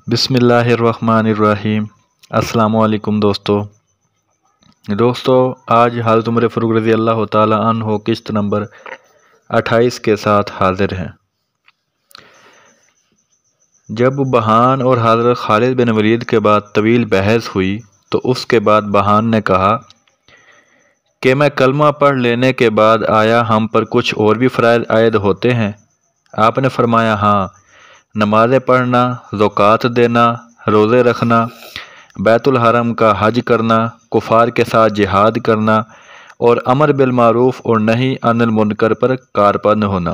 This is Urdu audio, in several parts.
بسم اللہ الرحمن الرحیم۔ السلام علیکم دوستو آج حضرت عمر فاروق رضی اللہ تعالی عنہ قسط نمبر 28 کے ساتھ حاضر ہیں۔ جب بہان اور حضرت خالد بن ولید کے بعد طویل بحث ہوئی تو اس کے بعد بہان نے کہا کہ میں کلمہ پڑھ لینے کے بعد آیا ہم پر کچھ اور بھی فرائض عائد ہوتے ہیں؟ آپ نے فرمایا ہاں، نمازیں پڑھنا، زکوٰۃ دینا، روزے رکھنا، بیت الحرم کا حج کرنا، کفار کے ساتھ جہاد کرنا اور امر بالمعروف اور نہی عن المنکر پر کاربند ہونا،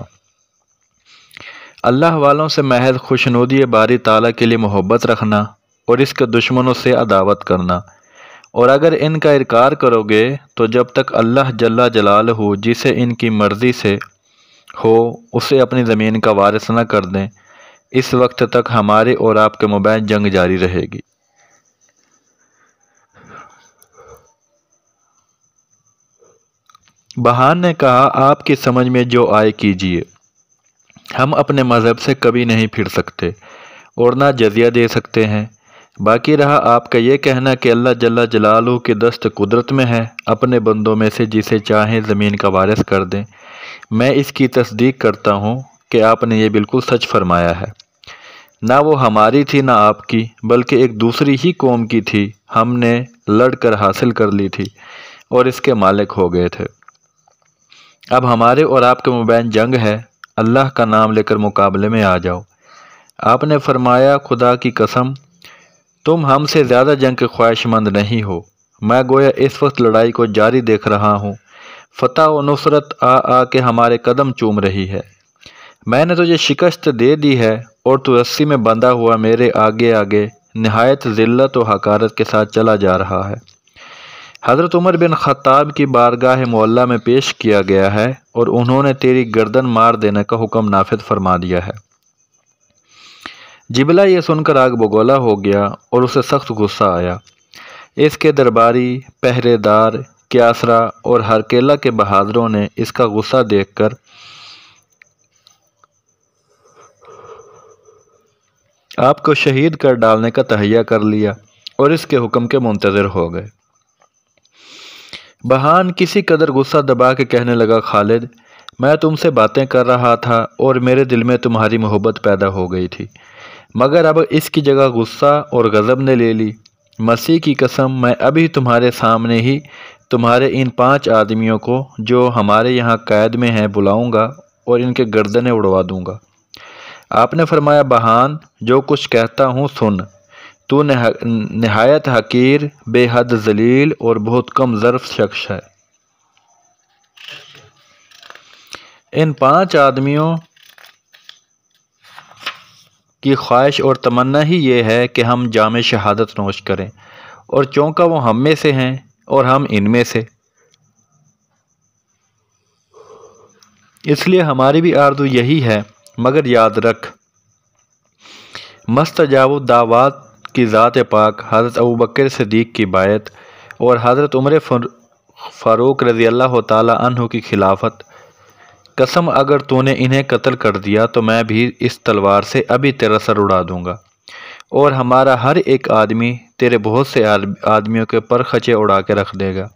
اللہ والوں سے محض خوشنودی باری تعالیٰ کے لیے محبت رکھنا اور اس کے دشمنوں سے عداوت کرنا، اور اگر ان کا انکار کرو گے تو جب تک اللہ جل جلالہ جسے ان کی مرضی سے ہو اسے اپنی زمین کا وارث نہ کر دیں، اس وقت تک ہمارے اور آپ کے مابین جنگ جاری رہے گی۔ بہان نے کہا آپ کی سمجھ میں جو آئے کیجیے، ہم اپنے مذہب سے کبھی نہیں پھر سکتے اور نہ جزیہ دے سکتے ہیں۔ باقی رہا آپ کا یہ کہنا کہ اللہ جل جلالہ کی دست قدرت میں ہے اپنے بندوں میں سے جسے چاہیں زمین کا وارث کر دیں، میں اس کی تصدیق کرتا ہوں کہ آپ نے یہ بالکل سچ فرمایا ہے۔ نہ وہ ہماری تھی نہ آپ کی، بلکہ ایک دوسری ہی قوم کی تھی، ہم نے لڑ کر حاصل کر لی تھی اور اس کے مالک ہو گئے تھے۔ اب ہمارے اور آپ کے مابین جنگ ہے، اللہ کا نام لے کر مقابلے میں آ جاؤ۔ آپ نے فرمایا خدا کی قسم تم ہم سے زیادہ جنگ کے خواہش مند نہیں ہو، میں گویا اس وقت لڑائی کو جاری دیکھ رہا ہوں، فتح و نصرت آ کے ہمارے قدم چوم رہی ہے، میں نے تجھے شکست دے دی ہے اور تو رسی میں بندھا ہوا میرے آگے آگے نہایت ذلت و حقارت کے ساتھ چلا جا رہا ہے۔ حضرت عمر بن خطاب کی بارگاہ معلیٰ میں پیش کیا گیا ہے اور انہوں نے تیری گردن مار دینے کا حکم نافذ فرما دیا ہے۔ جبلہ یہ سن کر آگ بگولا ہو گیا اور اسے سخت غصہ آیا۔ اس کے درباری، پہرے دار، کیاسرا اور ہرکیلا کے بہادروں نے اس کا غصہ دیکھ کر آپ کو شہید کر ڈالنے کا تہیہ کر لیا اور اس کے حکم کے منتظر ہو گئے۔ بہان کسی قدر غصہ دبا کے کہنے لگا خالد میں تم سے باتیں کر رہا تھا اور میرے دل میں تمہاری محبت پیدا ہو گئی تھی، مگر اب اس کی جگہ غصہ اور غضب نے لے لی۔ مسیح کی قسم میں ابھی تمہارے سامنے ہی تمہارے ان 5 آدمیوں کو جو ہمارے یہاں قید میں ہیں بلاؤں گا اور ان کے گردنیں اڑوا دوں گا۔ آپ نے فرمایا بہان جو کچھ کہتا ہوں سن، تو نہایت حقیر، بے حد ذلیل اور بہت کم ظرف شخص ہے۔ ان 5 آدمیوں کی خواہش اور تمنا ہی یہ ہے کہ ہم جام شہادت نوش کریں، اور چونکہ وہ ہم میں سے ہیں اور ہم ان میں سے، اس لیے ہماری بھی آرزو یہی ہے، مگر یاد رکھ مستجاب الدعوات کی ذات پاک حضرت ابوبکر صدیق کی بیعت اور حضرت عمر فاروق رضی اللہ تعالی عنہ کی خلافت، قسم اگر تو نے انہیں قتل کر دیا تو میں بھی اس تلوار سے ابھی تیرا سر اڑا دوں گا، اور ہمارا ہر ایک آدمی تیرے بہت سے آدمیوں کے پر خچے اڑا کے رکھ دے گا۔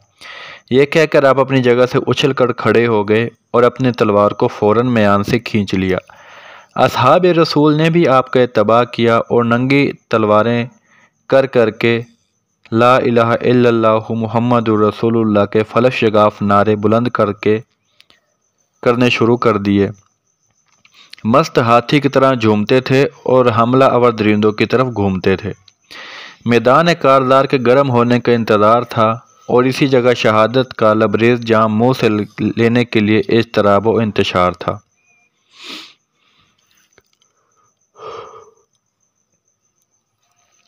یہ کہہ کر آپ اپنی جگہ سے اچھل کر کھڑے ہو گئے اور اپنی تلوار کو فوراً میان سے کھینچ لیا۔ اصحاب رسول نے بھی آپ کا اتباع کیا اور ننگی تلواریں کر کر کے لا الہ الا اللہ محمد رسول اللہ کے فلک شگاف نعرے بلند کرنے شروع کر دیے، مست ہاتھی کی طرح جھومتے تھے اور حملہ آور درندوں کی طرف گھومتے تھے۔ میدان کارزار کے گرم ہونے کا انتظار تھا اور اسی جگہ شہادت کا لبریز جام منہ سے لینے کے لیے اضطراب و انتشار تھا۔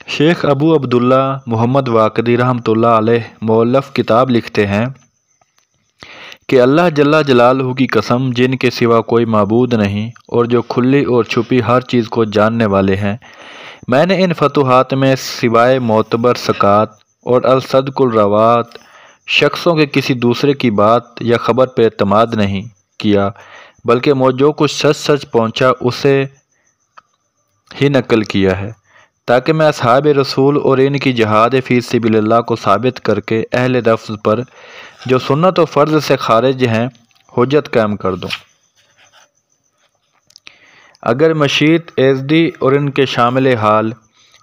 شیخ ابو عبداللہ محمد واقدی رحمۃ اللہ علیہ مؤلف کتاب لکھتے ہیں کہ اللہ جل جلالہ کی قسم جن کے سوا کوئی معبود نہیں اور جو کھلی اور چھپی ہر چیز کو جاننے والے ہیں، میں نے ان فتوحات میں سوائے معتبر ثقات اور الصدق الروات شخصوں کے کسی دوسرے کی بات یا خبر پہ اعتماد نہیں کیا، بلکہ جو کچھ سچ پہنچا اسے ہی نقل کیا ہے، تاکہ میں اصحاب رسول اور ان کی جہاد فی سبیل اللہ کو ثابت کر کے اہل لفظ پر جو سنت و فرض سے خارج ہیں حجت قائم کر دوں۔ اگر مشیت ایزدی اور ان کے شامل حال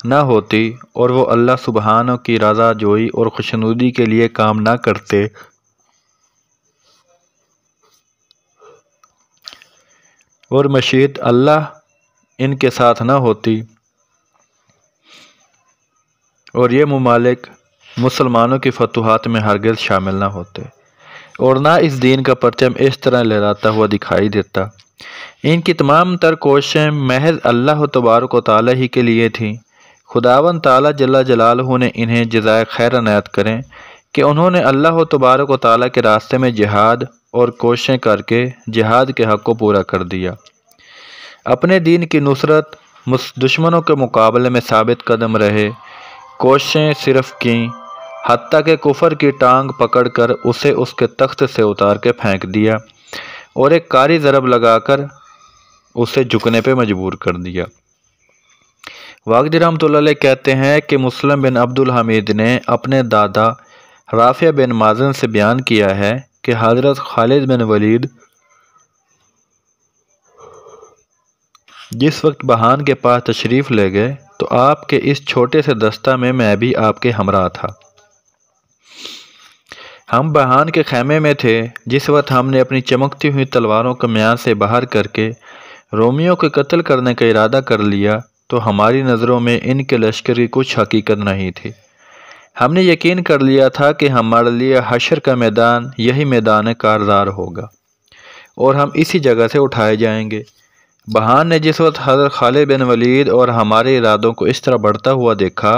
نہ ہوتی اور وہ اللہ سبحانہ کی رضا جوئی اور خوشنودی کے لیے کام نہ کرتے اور مشیت اللہ ان کے ساتھ نہ ہوتی اور یہ ممالک مسلمانوں کی فتوحات میں ہرگز شامل نہ ہوتے اور نہ اس دین کا پرچم اس طرح لہراتا ہوا دکھائی دیتا۔ ان کی تمام تر کوششیں محض اللہ تبارک و تعالیٰ ہی کے لیے تھیں۔ خداوند تعالیٰ جل جلالہ نے انہیں جزائے خیر عنایت کریں کہ انہوں نے اللہ تبارک و تعالیٰ کے راستے میں جہاد اور کوششیں کر کے جہاد کے حق کو پورا کر دیا، اپنے دین کی نصرت دشمنوں کے مقابلے میں ثابت قدم رہے، کوششیں صرف کیں، حتیٰ کہ کفر کی ٹانگ پکڑ کر اسے اس کے تخت سے اتار کے پھینک دیا اور ایک کاری ضرب لگا کر اسے جھکنے پہ مجبور کر دیا۔ واقدی رحمۃ اللہ علیہ کہتے ہیں کہ مسلم بن عبد الحمید نے اپنے دادا رافع بن مازن سے بیان کیا ہے کہ حضرت خالد بن ولید جس وقت بہان کے پاس تشریف لے گئے تو آپ کے اس چھوٹے سے دستہ میں بھی آپ کے ہمراہ تھا۔ ہم بہان کے خیمے میں تھے جس وقت ہم نے اپنی چمکتی ہوئی تلواروں کو میان سے باہر کر کے رومیوں کے قتل کرنے کا ارادہ کر لیا تو ہماری نظروں میں ان کے لشکر کی کچھ حقیقت نہیں تھی۔ ہم نے یقین کر لیا تھا کہ ہمارے لیے حشر کا میدان یہی میدان کارزار ہوگا اور ہم اسی جگہ سے اٹھائے جائیں گے۔ بہان نے جس وقت حضرت خالد بن ولید اور ہمارے ارادوں کو اس طرح بڑھتا ہوا دیکھا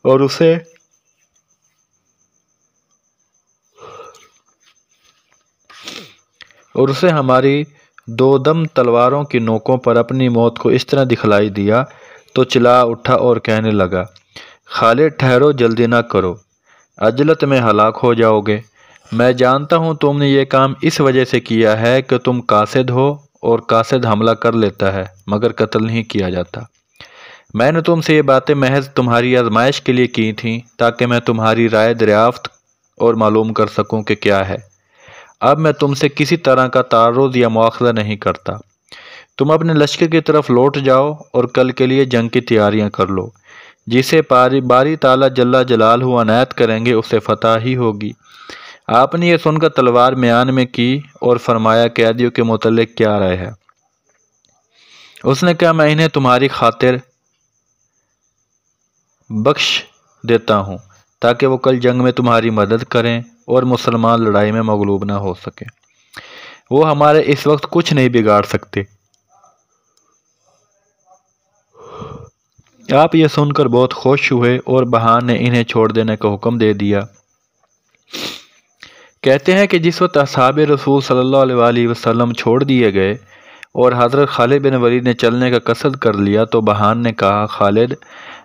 اور اسے ہماری دو دم تلواروں کی نوکوں پر اپنی موت کو اس طرح دکھلائی دیا تو چلا اٹھا اور کہنے لگا، خالد ٹھہرو، جلدی نہ کرو، عجلت میں ہلاک ہو جاؤ گے۔ میں جانتا ہوں تم نے یہ کام اس وجہ سے کیا ہے کہ تم قاصد ہو اور قاصد حملہ کر لیتا ہے مگر قتل نہیں کیا جاتا۔ میں نے تم سے یہ باتیں محض تمہاری آزمائش کے لیے کی تھیں تاکہ میں تمہاری رائے دریافت اور معلوم کر سکوں کہ کیا ہے۔ اب میں تم سے کسی طرح کا تعارض یا مواخذہ نہیں کرتا۔ تم اپنے لشکر کی طرف لوٹ جاؤ اور کل کے لیے جنگ کی تیاریاں کر لو۔ جسے باری تعالیٰ جل جلالہ عنایت کریں گے اسے فتح ہی ہوگی۔ آپ نے یہ سن کر تلوار میان میں کی اور فرمایا، قیدیوں کے متعلق کیا رائے ہے؟ اس نے کہا، میں انہیں تمہاری خاطر بخش دیتا ہوں تاکہ وہ کل جنگ میں تمہاری مدد کریں اور مسلمان لڑائی میں مغلوب نہ ہو سکیں۔ وہ ہمارے اس وقت کچھ نہیں بگاڑ سکتے۔ آپ یہ سن کر بہت خوش ہوئے اور بہان نے انہیں چھوڑ دینے کا حکم دے دیا۔ کہتے ہیں کہ جس وقت اصحاب رسول صلی اللہ علیہ وآلہ وسلم چھوڑ دیے گئے اور حضرت خالد بن ولید نے چلنے کا قصد کر لیا تو بہان نے کہا، خالد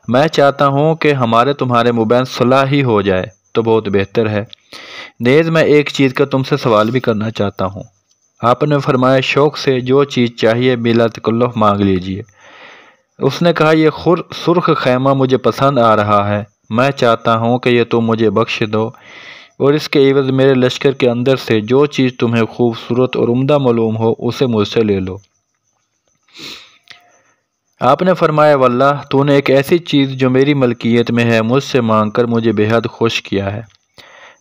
میں چاہتا ہوں کہ ہمارے تمہارے مابین صلح ہی ہو جائے تو بہت بہتر ہے۔ نیز میں ایک چیز کا تم سے سوال بھی کرنا چاہتا ہوں۔ آپ نے فرمایا، شوق سے جو چیز چاہیے بلا تکلف مانگ لیجیے۔ اس نے کہا، یہ سرخ خیمہ مجھے پسند آ رہا ہے، میں چاہتا ہوں کہ یہ تم مجھے بخش دو اور اس کے عوض میرے لشکر کے اندر سے جو چیز تمہیں خوبصورت اور عمدہ معلوم ہو اسے مجھ سے لے لو۔ آپ نے فرمایا، واللہ تو نے ایک ایسی چیز جو میری ملکیت میں ہے مجھ سے مانگ کر مجھے بے حد خوش کیا ہے۔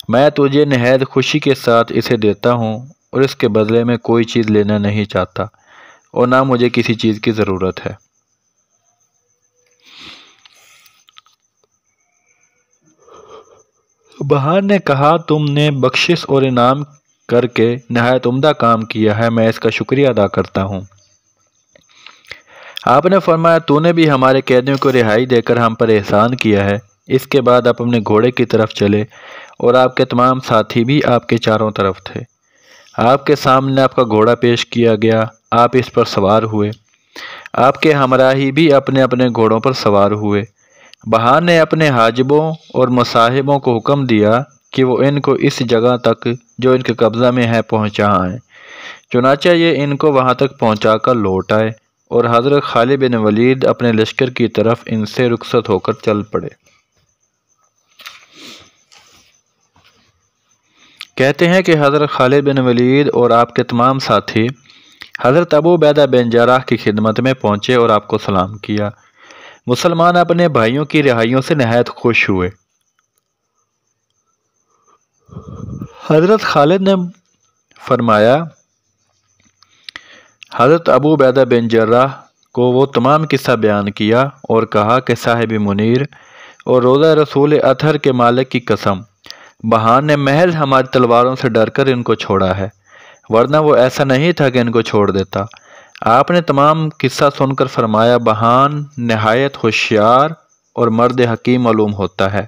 میں تجھے نہایت خوشی کے ساتھ اسے دیتا ہوں اور اس کے بدلے میں کوئی چیز لینا نہیں چاہتا اور نہ مجھے کسی چیز کی ضرورت ہے۔ بہان نے کہا، تم نے بخشش اور انعام کر کے نہایت عمدہ کام کیا ہے، میں اس کا شکریہ ادا کرتا ہوں۔ آپ نے فرمایا، تو نے بھی ہمارے قیدیوں کو رہائی دے کر ہم پر احسان کیا ہے۔ اس کے بعد آپ اپنے گھوڑے کی طرف چلے اور آپ کے تمام ساتھی بھی آپ کے چاروں طرف تھے۔ آپ کے سامنے آپ کا گھوڑا پیش کیا گیا، آپ اس پر سوار ہوئے۔ آپ کے ہمراہی بھی اپنے اپنے گھوڑوں پر سوار ہوئے۔ بہان نے اپنے حاجبوں اور مصاحبوں کو حکم دیا کہ وہ ان کو اس جگہ تک جو ان کے قبضہ میں ہے پہنچائیں۔ چنانچہ یہ ان کو وہاں تک پہنچا کر لوٹ آئے۔ اور حضرت خالد بن ولید اپنے لشکر کی طرف ان سے رخصت ہو کر چل پڑے۔ کہتے ہیں کہ حضرت خالد بن ولید اور آپ کے تمام ساتھی حضرت ابو عبیدہ بن جراح کی خدمت میں پہنچے اور آپ کو سلام کیا۔ مسلمان اپنے بھائیوں کی رہائیوں سے نہایت خوش ہوئے۔ حضرت خالد نے فرمایا، حضرت ابو عبیدہ بن جراح کو وہ تمام قصہ بیان کیا اور کہا کہ صاحب منیر اور روضہ رسول اطہر کے مالک کی قسم، بہان نے محض ہماری تلواروں سے ڈر کر ان کو چھوڑا ہے، ورنہ وہ ایسا نہیں تھا کہ ان کو چھوڑ دیتا۔ آپ نے تمام قصہ سن کر فرمایا، بہان نہایت ہوشیار اور مرد حکیم معلوم ہوتا ہے،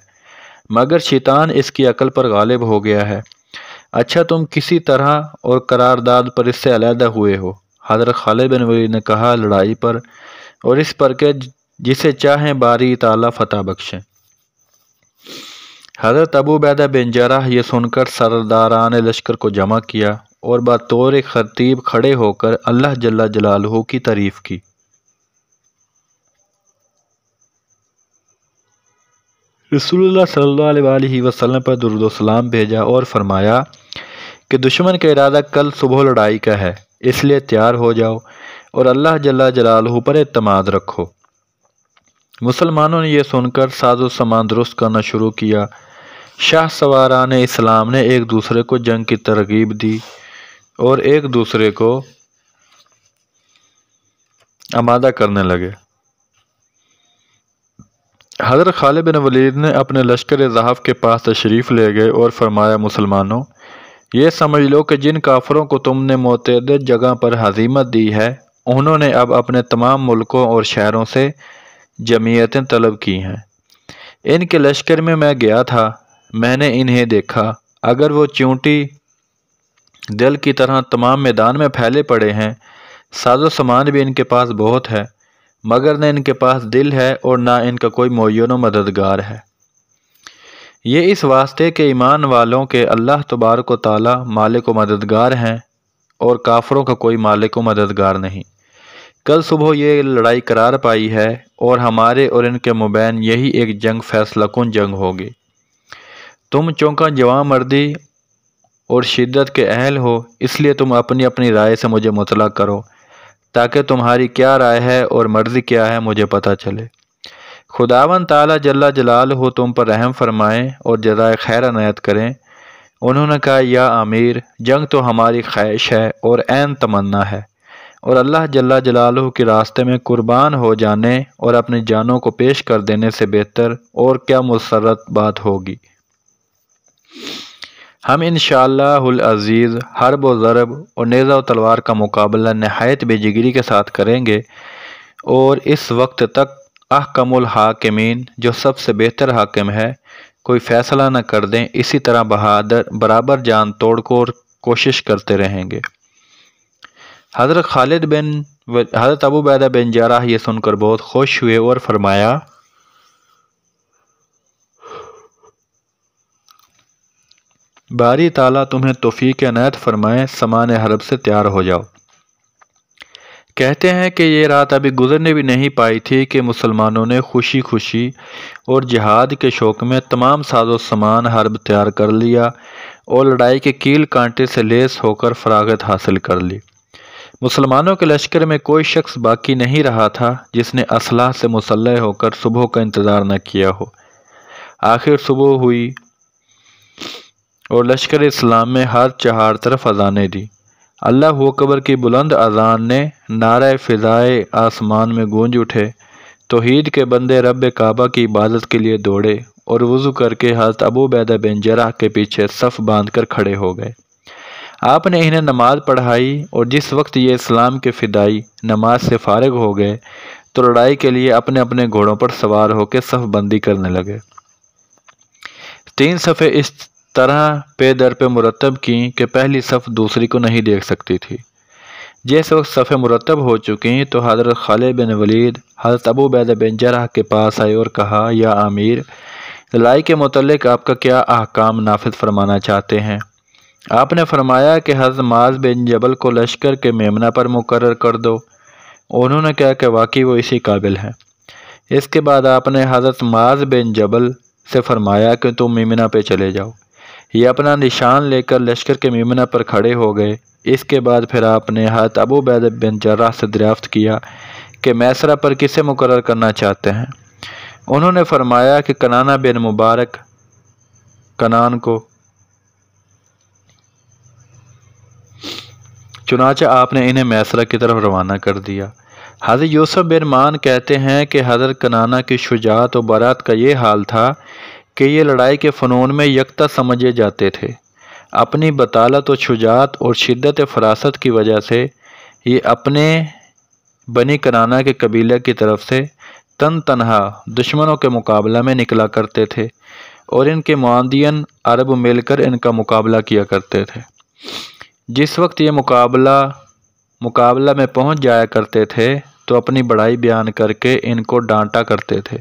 مگر شیطان اس کی عقل پر غالب ہو گیا ہے۔ اچھا تم کسی طرح اور قرارداد پر اس سے علیحدہ ہوئے ہو؟ حضرت خالد بن ولید نے کہا، لڑائی پر، اور اس پر کہ جسے چاہیں باری تعالیٰ فتح بخشیں۔ حضرت ابو عبیدہ بن جراح یہ سن کر سرداران لشکر کو جمع کیا اور بطور خطیب کھڑے ہو کر اللہ جل جلالہ کی تعریف کی۔ رسول اللہ صلی اللہ علیہ وسلم پر درود و سلام بھیجا اور فرمایا کہ دشمن کا ارادہ کل صبح لڑائی کا ہے، اس لیے تیار ہو جاؤ اور اللہ جل جلالہ پر اعتماد رکھو۔ مسلمانوں نے یہ سن کر ساز و سامان درست کرنا شروع کیا۔ شاہ سواران اسلام نے ایک دوسرے کو جنگ کی ترغیب دی اور ایک دوسرے کو آمادہ کرنے لگے۔ حضرت خالد بن ولید نے اپنے لشکر ضعف کے پاس تشریف لے گئے اور فرمایا، مسلمانوں یہ سمجھ لو کہ جن کافروں کو تم نے متعدد جگہ پر ہزیمت دی ہے، انہوں نے اب اپنے تمام ملکوں اور شہروں سے جمعیتیں طلب کی ہیں۔ ان کے لشکر میں گیا تھا، میں نے انہیں دیکھا، اگر وہ چونٹی دل کی طرح تمام میدان میں پھیلے پڑے ہیں، ساز و سامان بھی ان کے پاس بہت ہے، مگر نہ ان کے پاس دل ہے اور نہ ان کا کوئی معین و مددگار ہے۔ یہ اس واسطے کہ ایمان والوں کے اللہ تبارک و تعالی مالک و مددگار ہیں اور کافروں کا کوئی مالک و مددگار نہیں۔ کل صبح یہ لڑائی قرار پائی ہے اور ہمارے اور ان کے مابین یہی ایک جنگ فیصلہ کن جنگ ہوگی۔ تم چونکہ جوان مردی اور شدت کے اہل ہو، اس لیے تم اپنی اپنی رائے سے مجھے مطلع کرو، تاکہ تمہاری کیا رائے ہے اور مرضی کیا ہے مجھے پتہ چلے۔ خداوند تعالیٰ جل جلالہ تم پر رحم فرمائیں اور جزائے خیر عنایت کریں۔ انہوں نے کہا، یا امیر، جنگ تو ہماری خواہش ہے اور عین تمنا ہے، اور اللہ جل جلالہ کے راستے میں قربان ہو جانے اور اپنی جانوں کو پیش کر دینے سے بہتر اور کیا مسرت بات ہوگی۔ ہم انشاءاللہ العزیز حرب و ضرب اور نیزہ و تلوار کا مقابلہ نہایت بے جگری کے ساتھ کریں گے، اور اس وقت تک احکم الحاکمین جو سب سے بہتر حاکم ہے کوئی فیصلہ نہ کر دیں، اسی طرح برابر جان توڑ کو کوشش کرتے رہیں گے۔ حضرت ابو عبیدہ بن جراح یہ سن کر بہت خوش ہوئے اور فرمایا، باری تعالیٰ تمہیں توفیق عنایت فرمائے، سامان حرب سے تیار ہو جاؤ۔ کہتے ہیں کہ یہ رات ابھی گزرنے بھی نہیں پائی تھی کہ مسلمانوں نے خوشی خوشی اور جہاد کے شوق میں تمام ساز و سامان حرب تیار کر لیا اور لڑائی کے کیل کانٹے سے لیس ہو کر فراغت حاصل کر لی۔ مسلمانوں کے لشکر میں کوئی شخص باقی نہیں رہا تھا جس نے اسلحہ سے مسلح ہو کر صبح کا انتظار نہ کیا ہو۔ آخر صبح ہوئی اور لشکر اسلام میں ہر چہار طرف اذانیں دی۔ اللہ اکبر کی بلند اذان نے نعرہ فضائے آسمان میں گونج اٹھے۔ توحید کے بندے رب کعبہ کی عبادت کے لیے دوڑے اور وضو کر کے حضرت ابو عبیدہ بن جراح کے پیچھے صف باندھ کر کھڑے ہو گئے۔ آپ نے انہیں نماز پڑھائی اور جس وقت یہ اسلام کے فدائی نماز سے فارغ ہو گئے تو لڑائی کے لیے اپنے اپنے گھوڑوں پر سوار ہو کے صف بندی کرنے لگے۔ 3 صفیں اس طرح پے در پہ مرتب کیں کہ پہلی صف دوسری کو نہیں دیکھ سکتی تھی۔ جس وقت صفیں مرتب ہو چکیں تو حضرت خالد بن ولید حضرت ابو عبیدہ بن جراح کے پاس آئے اور کہا، یا امیر، لڑائی کے متعلق آپ کا کیا احکام نافذ فرمانا چاہتے ہیں؟ آپ نے فرمایا کہ حضرت معاذ بن جبل کو لشکر کے میمنہ پر مقرر کر دو انہوں نے کہا کہ واقعی وہ اسی قابل ہیں۔ اس کے بعد آپ نے حضرت معاذ بن جبل سے فرمایا کہ تم میمنہ پہ چلے جاؤ۔ یہ اپنا نشان لے کر لشکر کے میمنہ پر کھڑے ہو گئے۔ اس کے بعد پھر آپ نے حضرت ابو عبیدہ بن جراح سے دریافت کیا کہ میسرہ پر کسے مقرر کرنا چاہتے ہیں۔ انہوں نے فرمایا کہ کنانہ بن مبارک کنان کو۔ چنانچہ آپ نے انہیں میسرہ کی طرف روانہ کر دیا۔ حضرت یوسف بن معان کہتے ہیں کہ حضرت کنانہ کی شجاعت و برات کا یہ حال تھا کہ یہ لڑائی کے فنون میں یکتا سمجھے جاتے تھے۔ اپنی بطالت و شجاعت اور شدت فراست کی وجہ سے یہ اپنے بنی کنانہ کے قبیلے کی طرف سے تنہا دشمنوں کے مقابلہ میں نکلا کرتے تھے اور ان کے معاندین عرب مل کر ان کا مقابلہ کیا کرتے تھے۔ جس وقت یہ مقابلہ میں پہنچ جایا کرتے تھے تو اپنی بڑائی بیان کر کے ان کو ڈانٹا کرتے تھے۔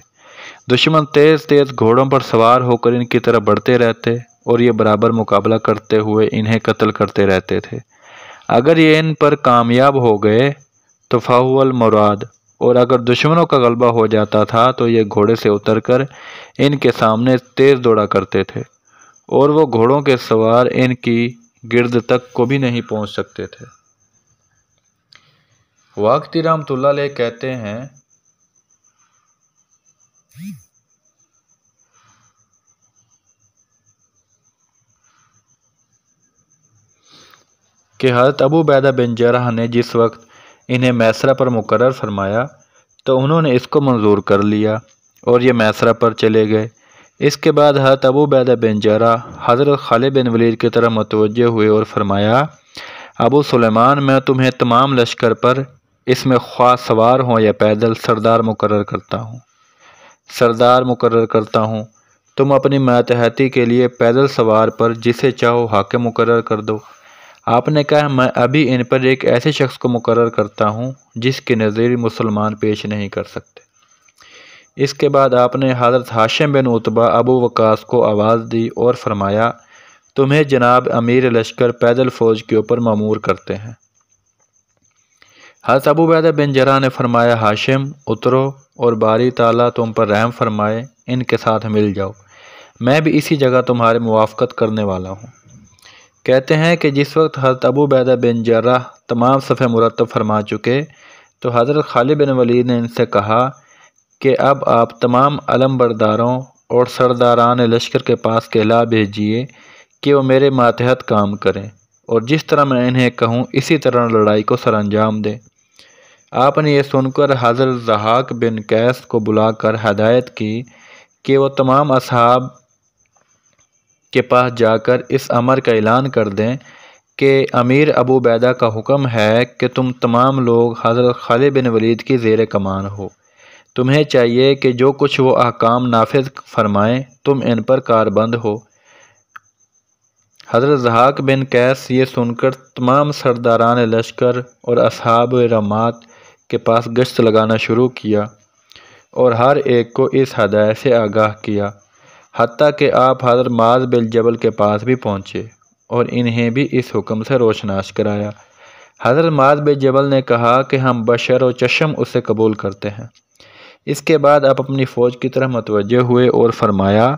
دشمن تیز تیز گھوڑوں پر سوار ہو کر ان کی طرف بڑھتے رہتے اور یہ برابر مقابلہ کرتے ہوئے انہیں قتل کرتے رہتے تھے۔ اگر یہ ان پر کامیاب ہو گئے تو فہو المراد، اور اگر دشمنوں کا غلبہ ہو جاتا تھا تو یہ گھوڑے سے اتر کر ان کے سامنے تیز دوڑا کرتے تھے اور وہ گھوڑوں کے سوار ان کی گرد تک کو بھی نہیں پہنچ سکتے تھے۔ واقعی رحمۃ اللہ علیہ کہتے ہیں کہ حضرت ابو عبیدہ بن جراح نے جس وقت انہیں میسرہ پر مقرر فرمایا تو انہوں نے اس کو منظور کر لیا اور یہ میسرہ پر چلے گئے۔ اس کے بعد حضرت ابو عبیدہ بن جراح حضرت خالد بن ولید کی طرف متوجہ ہوئے اور فرمایا، ابو سلیمان، میں تمہیں تمام لشکر پر، اس میں خواہ سوار ہوں یا پیدل، سردار مقرر کرتا ہوں۔ تم اپنی ماتحتی کے لیے پیدل سوار پر جسے چاہو حاکم مقرر کر دو۔ آپ نے کہا، میں ابھی ان پر ایک ایسے شخص کو مقرر کرتا ہوں جس کی نظیر مسلمان پیش نہیں کر سکتے۔ اس کے بعد آپ نے حضرت ہاشم بن عتبہ ابو وقاص کو آواز دی اور فرمایا، تمہیں جناب امیر لشکر پیدل فوج کے اوپر مامور کرتے ہیں۔ حضرت ابو عبیدہ بن جراح نے فرمایا، ہاشم اترو اور باری تعالیٰ تم پر رحم فرمائے، ان کے ساتھ مل جاؤ، میں بھی اسی جگہ تمہارے موافقت کرنے والا ہوں۔ کہتے ہیں کہ جس وقت حضرت ابو عبیدہ بن جراح تمام صفیں مرتب فرما چکے تو حضرت خالد بن ولید نے ان سے کہا کہ اب آپ تمام علم برداروں اور سرداران لشکر کے پاس کہلا بھیجیے کہ وہ میرے ماتحت کام کریں اور جس طرح میں انہیں کہوں اسی طرح لڑائی کو سر انجام دیں۔ آپ نے یہ سن کر حضرت ضحاک بن قیس کو بلا کر ہدایت کی کہ وہ تمام اصحاب کے پاس جا کر اس امر کا اعلان کر دیں کہ امیر ابو عبیدہ کا حکم ہے کہ تم تمام لوگ حضرت خالد بن ولید کی زیر کمان ہو۔ تمہیں چاہیے کہ جو کچھ وہ احکام نافذ فرمائیں تم ان پر کاربند ہو۔ حضرت ضحاک بن قیس یہ سن کر تمام سرداران لشکر اور اصحاب رمات کے پاس گشت لگانا شروع کیا اور ہر ایک کو اس ہدایت سے آگاہ کیا، حتیٰ کہ آپ حضرت معاذ بن جبل کے پاس بھی پہنچے اور انہیں بھی اس حکم سے روشناس کرایا۔ حضرت معاذ بن جبل نے کہا کہ ہم بشر و چشم اسے قبول کرتے ہیں۔ اس کے بعد آپ اپنی فوج کی طرف متوجہ ہوئے اور فرمایا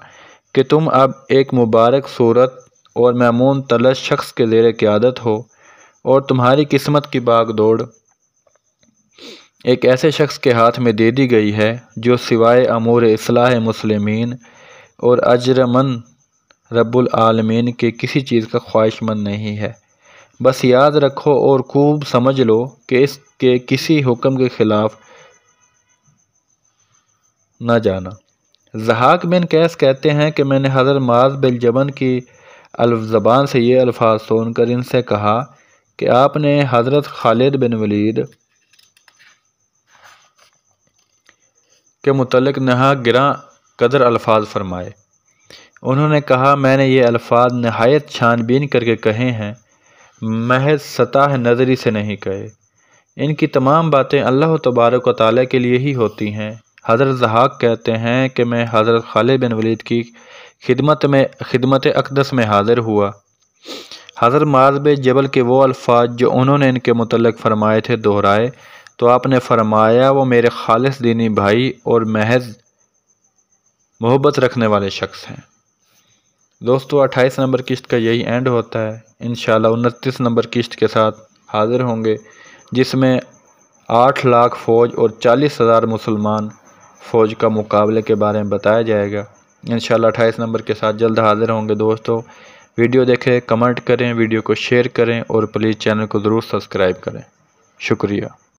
کہ تم اب ایک مبارک صورت اور معمون طلعت شخص کے زیر قیادت ہو اور تمہاری قسمت کی باغ دوڑ ایک ایسے شخص کے ہاتھ میں دے دی گئی ہے جو سوائے امور اصلاح مسلمین اور اجر من رب العالمین کے کسی چیز کا خواہش مند نہیں ہے۔ بس یاد رکھو اور خوب سمجھ لو کہ اس کے کسی حکم کے خلاف نہ جانا۔ ضحاک بن قیس کہتے ہیں کہ میں نے حضرت معاذ بن جبل کی زبان سے یہ الفاظ سن کر ان سے کہا کہ آپ نے حضرت خالد بن ولید کے متعلق نہایت گراں قدر الفاظ فرمائے۔ انہوں نے کہا، میں نے یہ الفاظ نہایت چھان بین کر کے کہے ہیں، محض سطح نظری سے نہیں کہے۔ ان کی تمام باتیں اللہ تبارک و تعالیٰ کے لیے ہی ہوتی ہیں۔ حضرت ضحاک کہتے ہیں کہ میں حضرت خالد بن ولید کی خدمت اقدس میں حاضر ہوا۔ حضرت معاذ بن جبل کے وہ الفاظ جو انہوں نے ان کے متعلق فرمائے تھے دہرائے تو آپ نے فرمایا وہ میرے خالص دینی بھائی اور محض محبت رکھنے والے شخص ہیں۔ دوستو 28 نمبر قسط کا یہی اینڈ ہوتا ہے۔ انشاءاللہ 29 نمبر قسط کے ساتھ حاضر ہوں گے، جس میں 8 لاکھ فوج اور 40,000 مسلمان فوج کا مقابلے کے بارے میں بتایا جائے گا۔ انشاءاللہ 28 نمبر کے ساتھ جلد حاضر ہوں گے۔ دوستو ویڈیو دیکھیں، کمنٹ کریں، ویڈیو کو شیئر کریں اور پلیز چینل کو ضرور سبسکرائب کریں۔ شکریہ۔